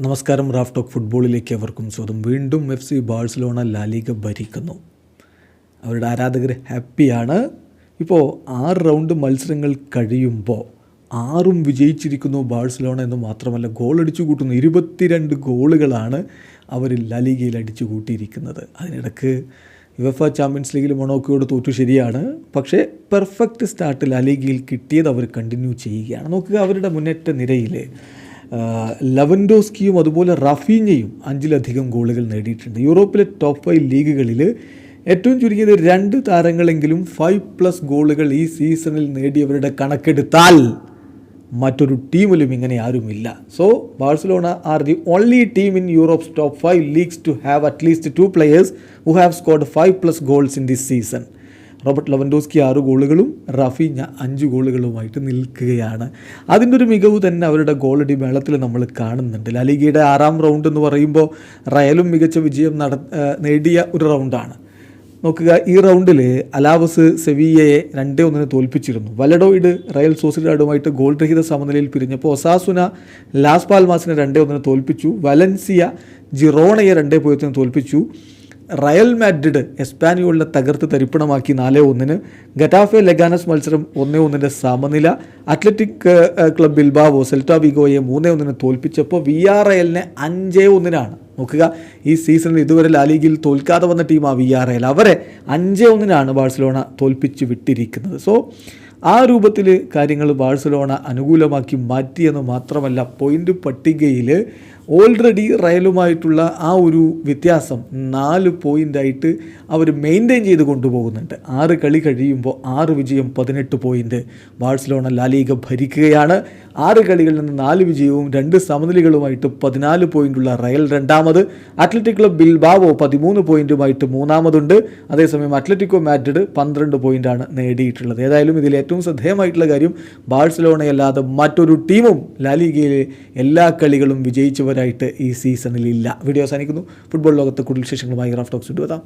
നമസ്കാരം. Raf talk ഫുട്ബോളിലേക്ക് അവർക്കും സ്വാഗതം. വീണ്ടും FC ബാഴ്സലോണ ലാലിഗ ഭരിക്കുന്നു. അവരുടെ ആരാധകർ ഹാപ്പിയാണ്. ഇപ്പോൾ 6 റൗണ്ട് മത്സരങ്ങൾ കഴിയുമ്പോൾ 6ഉം വിജയിച്ചിരിക്കുന്നു ബാഴ്സലോണ എന്ന് മാത്രമല്ല, ഗോൾ അടിച്ചു കൂട്ടുന്നു. 22 ഗോളുകളാണ് അവർ ലാലിഗയിൽ അടിച്ചു കൂട്ടിയിരിക്കുന്നത്. അതിനിടക്ക് യുവേഫ ചാമ്പ്യൻസ് ലീഗിൽ മൊണോക്കോയോട് തോറ്റു, ശരിയാണ്. പക്ഷേ പെർഫെക്റ്റ് സ്റ്റാർട്ട് ലാലിഗയിൽ കിട്ടിയത് അവർ കണ്ടിന്യൂ ചെയ്യുകയാണ്. നോക്കുക, അവരുടെ മുന്നേറ്റ നിരയിൽ ലെവൻഡോസ്കിയും അതുപോലെ റാഫീഞ്ഞയും 5ലധികം ഗോളുകൾ നേടിയിട്ടുണ്ട്. യൂറോപ്പിലെ ടോപ്പ് 5 ലീഗുകളിൽ ഏറ്റവും ചുരുങ്ങിയത് 2 താരങ്ങളെങ്കിലും 5+ ഗോളുകൾ ഈ സീസണിൽ നേടിയവരുടെ കണക്കെടുത്താൽ മറ്റൊരു ടീമിലും ഇങ്ങനെ ആരുമില്ല. So Barcelona are the only team in Europe's top 5 leagues to have at least 2 players who have scored 5+ goals in this season. Robert Lewandowski 6 ഗോളുകളും റാഫീഞ്ഞ 5 ഗോളുകളുമായിട്ട് നിൽക്കുകയാണ്. അതിൻ്റെ ഒരു മികവ് തന്നെ അവരുടെ ഗോളടി മേളത്തിൽ നമ്മൾ കാണുന്നുണ്ട്. ലാലിഗയുടെ 6ാം റൗണ്ട് എന്ന് പറയുമ്പോൾ റയലും മികച്ച വിജയം നേടിയ ഒരു റൗണ്ടാണ്. നോക്കുക, ഈ റൗണ്ടിൽ അലാവസ് സെവിയ്യയെ 2-1 തോൽപ്പിച്ചിരുന്നു. വലഡോയിഡ് റയൽ സോസിഡാഡുമായിട്ട് ഗോൾ രഹിത സമനിലയിൽ പിരിഞ്ഞപ്പോൾ ഒസാസുന ലാസ് പാൽമാസിനെ 2-1 തോൽപ്പിച്ചു. വലൻസിയ ജിറോണയെ 2-0 തോൽപ്പിച്ചു. റയൽ മാഡ്രിഡ് എസ്പാനിയോളിനെ തകർത്ത് തരിപ്പണമാക്കി 4-1. ഗറ്റാഫെ ലെഗാനസ് മത്സരം 1-1 സമനില. അത്ലറ്റിക് ക്ലബ് ബിൽബാവോ സെൽറ്റ വിഗോയെ 3-1 തോൽപ്പിച്ചപ്പോൾ വിയാറയലിനെ 5-1. നോക്കുക, ഈ സീസണിൽ ഇതുവരെ ലാലിഗയിൽ തോൽക്കാതെ വന്ന ടീമാണ് വിയാറയൽ. അവരെ 5-1 ബാഴ്സലോണ തോൽപ്പിച്ച് വിട്ടിരിക്കുന്നത്. സോ ആ രൂപത്തിൽ കാര്യങ്ങൾ ബാഴ്സലോണ അനുകൂലമാക്കി മാറ്റിയെന്ന് മാത്രമല്ല, പോയിൻ്റ് പട്ടികയിൽ ഓൾറെഡി റയലുമായിട്ടുള്ള ആ ഒരു വ്യത്യാസം 4 പോയിൻ്റായിട്ട് അവർ മെയിൻറ്റെയിൻ ചെയ്ത് കൊണ്ടുപോകുന്നുണ്ട്. 6 കളി കഴിയുമ്പോൾ 6 വിജയം 18 പോയിൻ്റ്. Barcelona La Liga ഭരിക്കുകയാണ്. 6 കളികളിൽ നിന്ന് 4 വിജയവും 2 സമനിലകളുമായിട്ട് 14 പോയിൻ്റുള്ള റയൽ രണ്ടാമത്. Athletic Club Bilbao 13 പോയിൻ്റുമായിട്ട് മൂന്നാമതുണ്ട്. അതേസമയം അത്ലറ്റിക്കോ മാഡ്രിഡ് 12 പോയിൻ്റാണ് നേടിയിട്ടുള്ളത്. ഏതായാലും ഇതിൽ ഏറ്റവും ശ്രദ്ധേയമായിട്ടുള്ള കാര്യം, ബാഴ്സലോണയല്ലാതെ മറ്റൊരു ടീമും ലാലിഗയിലെ എല്ലാ കളികളും വിജയിച്ചവരായിട്ട് ഈ സീസണിൽ ഇല്ല. വീഡിയോ അവസാനിക്കുന്നു. ഫുട്ബോൾ ലോകത്ത് കൂടുതൽ വിശേഷങ്ങളുമായി റാഫ് ടോക്സ് എത്താം.